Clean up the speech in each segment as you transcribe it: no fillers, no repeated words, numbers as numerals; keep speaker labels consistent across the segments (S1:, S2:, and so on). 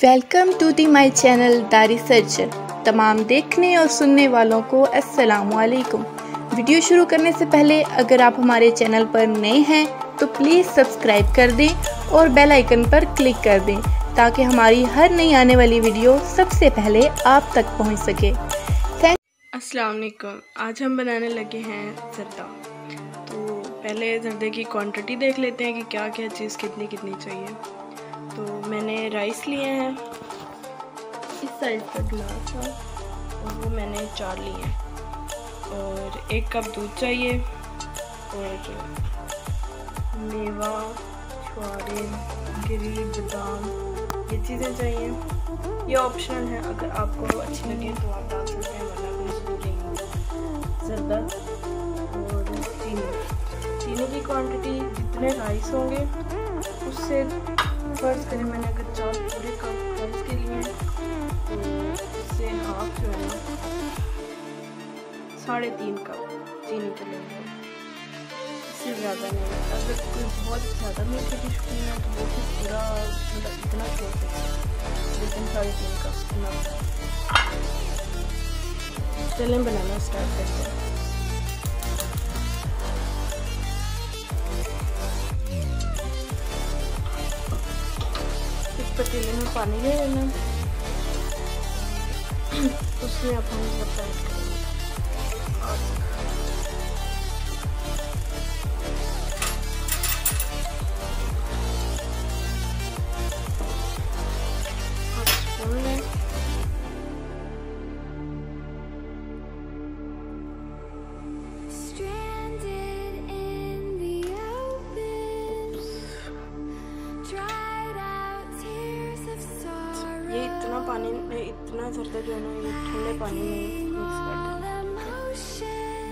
S1: Welcome to the my channel the researcher. तमाम देखने और सुनने वालों को अस्सलाम वालेकुम। वीडियो शुरू करने से पहले अगर आप हमारे चैनल पर नए हैं तो प्लीज़ सब्सक्राइब कर दें और बेल आइकन पर क्लिक कर दें ताकि हमारी हर नई आने वाली वीडियो सबसे पहले आप तक पहुंच सके।
S2: अस्सलाम वालेकुम। आज हम बनाने लगे हैं ज़र्दा। तो पहले ज़र्दे की क्वांटिटी देख लेते हैं कि क्या क्या चीज़ कितनी कितनी चाहिए। तो मैंने राइस लिए हैं, इस साइज़ का गिलास था और वो मैंने 4 लिए हैं, और 1 कप दूध चाहिए, और मेवा, छुआरे, गिरी, बादाम, ये चीज़ें चाहिए। ये ऑप्शनल है, अगर आपको अच्छी लगे तो आप डाल सकते हैं, वरना कोई ज़रूरी नहीं। ज़र्दा और चीनी की क्वांटिटी जितने राइस होंगे उससे फ़र्ज़ करें मैंने अगर 4 पूरे कप राइस के लिए तो उससे हाफ जो है ना 3.5 कप चीनी के लेंगे, इससे ज़्यादा नहीं। अगर कोई बहुत ज़्यादा मीठे की शौकीन है तो वो भी पूरा मतलब इतना छोड़ सकते हैं, लेकिन 3.5 कप इतना। चलें बनाना स्टार्ट करते हैं। पतीले में पानी ले लेना, उसमें अब हम ज़र्दा ऐड करेंगे। और स्पून लें, ये इतना पानी, इतना ज़र्दा जो है ना ये ठंडे पानी में मिक्स कर देना,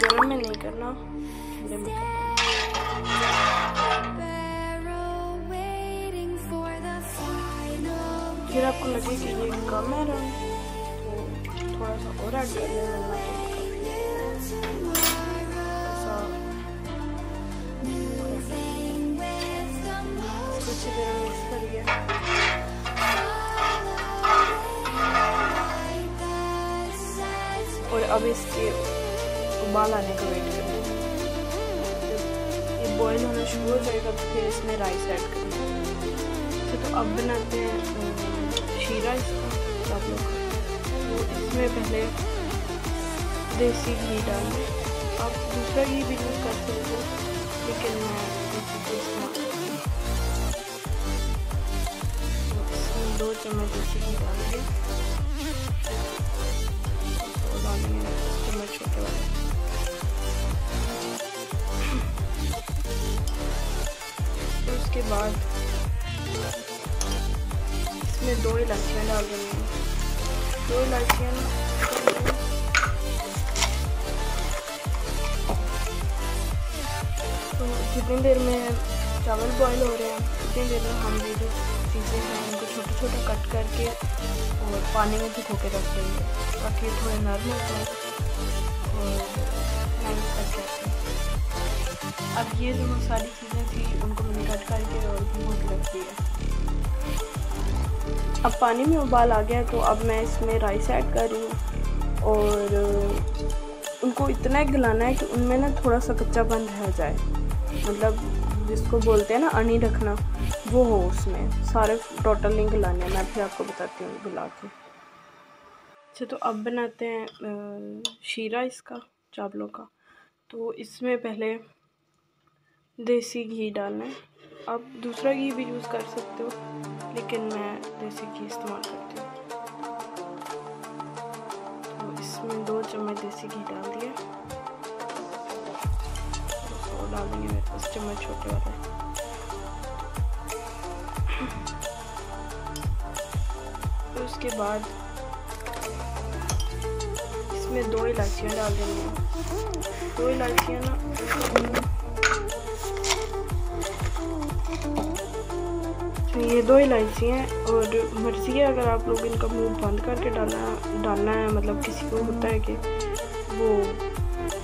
S2: गर्म में नहीं करना, ठंडे में करना। फिर आपको लगे कि ये कम है रंग तो थोड़ा सा और ऐड कर लेना, अच्छी तरह मिक्स करिए। और अब इसके उबाल आने का वेट करें। जब ये बॉईल होना शुरू हो जाएगा तो फिर इसमें राइस ऐड करेंगे। तो अब बनाते हैं शीरा इसका चावलों का। तो इसमें पहले देसी घी डालें, आप दूसरा घी भी यूज़ कर सकते हो, लेकिन मैं देसी घी इस्तेमाल करती हूँ। तो इसमें 2 चम्मच देसी घी डालेंगे, चम्मच छोटे वाले। तो उसके बाद इसमें 2 इलायचियाँ डाल देंगे। 2 इलायचियाँ तो जितनी देर में चावल बॉईल हो रहे हैं उतनी देर में हम ये जो चीज़ें हैं उनको छोटा छोटा कट करके और पानी में भिगो के रख देंगे ताकि थोड़े नरम हो जाए और नाइस कट जाते हैं। अब ये जो सारी चीज़ें थी उनको मैंने कट करके और भिगो के रख दिया। अब पानी में उबाल आ गया तो अब मैं इसमें राइस ऐड कर रही हूँ, और उनको इतना गलाना है कि उनमें ना थोड़ा सा कच्चापन रह जाए, मतलब जिसको बोलते हैं ना अनी रखना, वो हो उसमें। सारे टोटल नहीं गलाने, मैं फिर आपको बताती हूँ गला के। अच्छा, तो अब बनाते हैं शीरा इसका चावलों का। तो इसमें पहले देसी घी डालना है, आप दूसरा घी भी यूज़ कर सकते हो, लेकिन मैं देसी घी इस्तेमाल करती हूँ। तो इसमें 2 चम्मच देसी घी डाल दिए, और डाल देंगे मेरे पास चम्मच छोटे वाले। तो उसके बाद इसमें 2 इलायचियाँ डाल देंगे। 2 इलायचियाँ ना तो ये 2 इलायची हैं, और मर्ज़ी है अगर आप लोग इनका मुंह बंद करके डालना है, मतलब किसी को होता है कि वो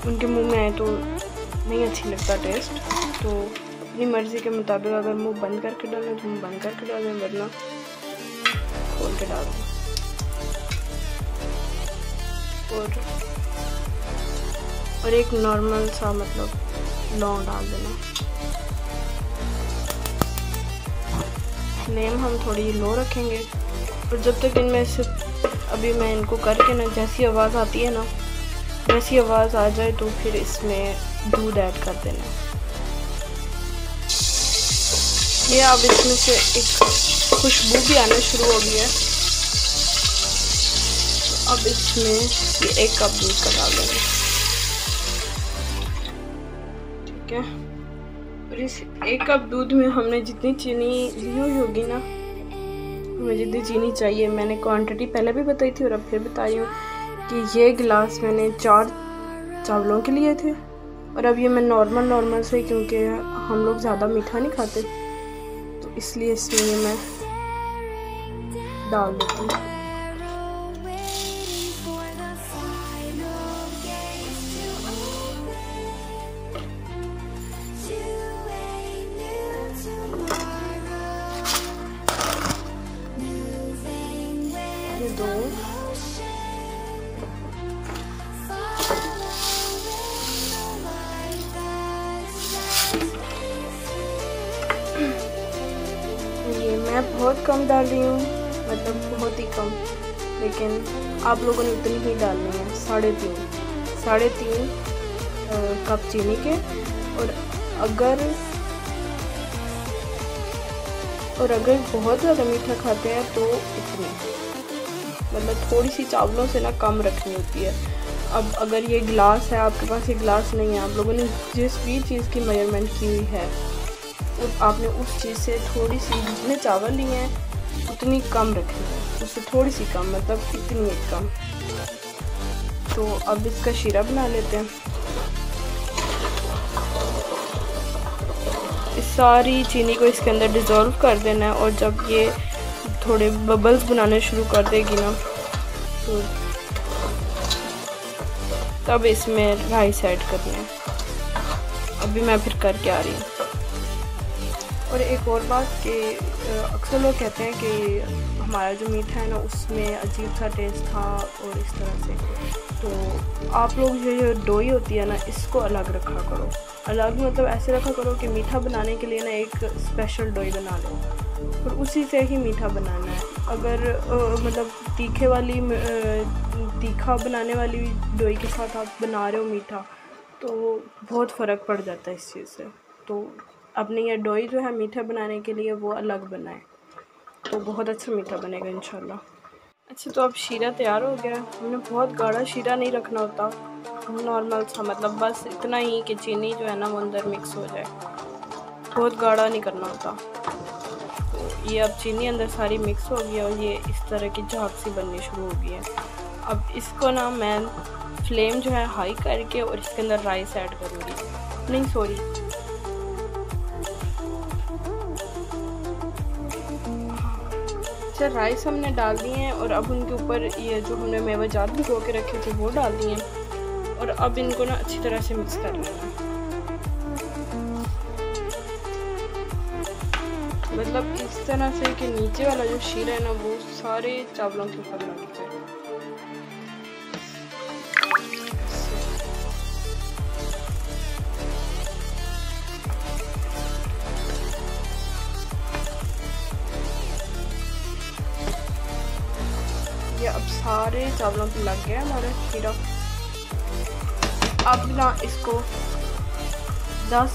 S2: उनके मुंह में आए तो नहीं अच्छी लगता टेस्ट, तो अपनी मर्ज़ी के मुताबिक अगर मुंह बंद करके डालें तो मुंह बंद करके डालें, वरना खोल के डाल दें और एक नॉर्मल सा मतलब लौंग डाल देना। फ्लेम हम थोड़ी लो रखेंगे और जब तक इनमें से अभी मैं इनको करके ना जैसी आवाज़ आती है ना, जैसी आवाज़ आ जाए तो फिर इसमें दूध ऐड कर देना। ये अब इसमें से एक खुशबू भी आना शुरू हो गई है। तो अब इसमें ये 1 कप दूध का डाल देंगे, ठीक है। और इस 1 कप दूध में हमने जितनी चीनी ली हुई होगी ना, हमें जितनी चीनी चाहिए, मैंने क्वांटिटी पहले भी बताई थी और अब फिर बता रही हूँ कि ये गिलास मैंने 4 चावलों के लिए थे और अब ये मैं नॉर्मल से, क्योंकि हम लोग ज़्यादा मीठा नहीं खाते तो इसलिए इसमें ये मैं डाल देती हूँ। ये मैं बहुत कम डाल रही हूँ, मतलब बहुत ही कम, लेकिन आप लोगों ने उतनी ही डालनी है, 3.5 कप चीनी के। और अगर बहुत ज़्यादा मीठा खाते हैं तो इतनी, मतलब थोड़ी सी चावलों से ना कम रखनी होती है। अब अगर ये गिलास है, आपके पास ये गिलास नहीं है, आप लोगों ने जिस भी चीज़ की मेजरमेंट की हुई है आपने उस चीज़ से थोड़ी सी, जितने चावल लिए हैं उतनी कम रखनी है, उससे थोड़ी सी कम, मतलब इतनी एक कम। तो अब इसका शीरा बना लेते हैं। इस सारी चीनी को इसके अंदर डिज़ोल्व कर देना है और जब ये थोड़े बबल्स बनाने शुरू कर देगी ना तो तब इसमें राइस ऐड करना है। अभी मैं फिर करके आ रही हूँ। और एक और बात कि अक्सर लोग कहते हैं कि हमारा जो मीठा है ना उसमें अजीब सा टेस्ट था और इस तरह से, तो आप लोग जो डोई होती है ना इसको अलग रखा करो। अलग मतलब ऐसे रखा करो कि मीठा बनाने के लिए ना एक स्पेशल डोई बना लो और उसी से ही मीठा बनाना है। अगर मतलब तीखा बनाने वाली डोई के साथ आप बना रहे हो मीठा तो बहुत फ़र्क पड़ जाता है इस चीज़ से। तो अपनी ये डोई जो है मीठा बनाने के लिए वो अलग बनाए तो बहुत अच्छा मीठा बनेगा इंशाल्लाह। अच्छा, तो अब शीरा तैयार हो गया। हमने बहुत गाढ़ा शीरा नहीं रखना होता, नॉर्मल सा, मतलब बस इतना ही कि चीनी जो है ना वो अंदर मिक्स हो जाए, बहुत गाढ़ा नहीं करना होता। तो ये अब चीनी अंदर सारी मिक्स हो गई और ये इस तरह की झाग सी बननी शुरू हो गई है। अब इसको ना मैं फ्लेम जो है हाई करके और इसके अंदर राइस ऐड करूँगी, नहीं सॉरी अच्छा, राइस हमने डाल दिए हैं और अब उनके ऊपर ये जो हमने मेवा जात भिगो के रखे थे वो डाल दिए हैं और अब इनको ना अच्छी तरह से मिक्स कर लेना। मतलब इस तरह से कि नीचे वाला जो शीरा है ना वो सारे चावलों के ऊपर लग जाए। ये अब सारे चावलों पे लग गया हमारा शीरा। अब ना इसको 10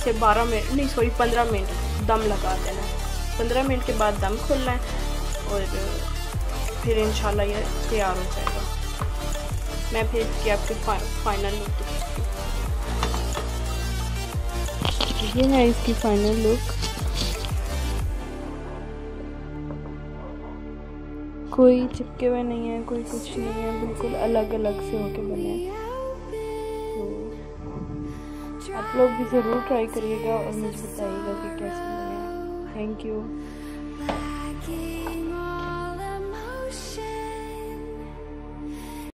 S2: से 12 मिनट नहीं सॉरी 15 मिनट दम लगा देना है। 15 मिनट के बाद दम खोलना है और फिर इंशाल्लाह ये तैयार हो जाएगा। मैं फिर इसकी आपके फाइनल लुक दिखाती हूँ। ये है इसकी फाइनल लुक। कोई चिपके हुए नहीं है, कोई कुछ नहीं है, बिल्कुल अलग अलग से होके बने हैं। तो आप लोग भी ज़रूर ट्राई करिएगा और मुझे बताइएगा कि कैसे बने। Thank you.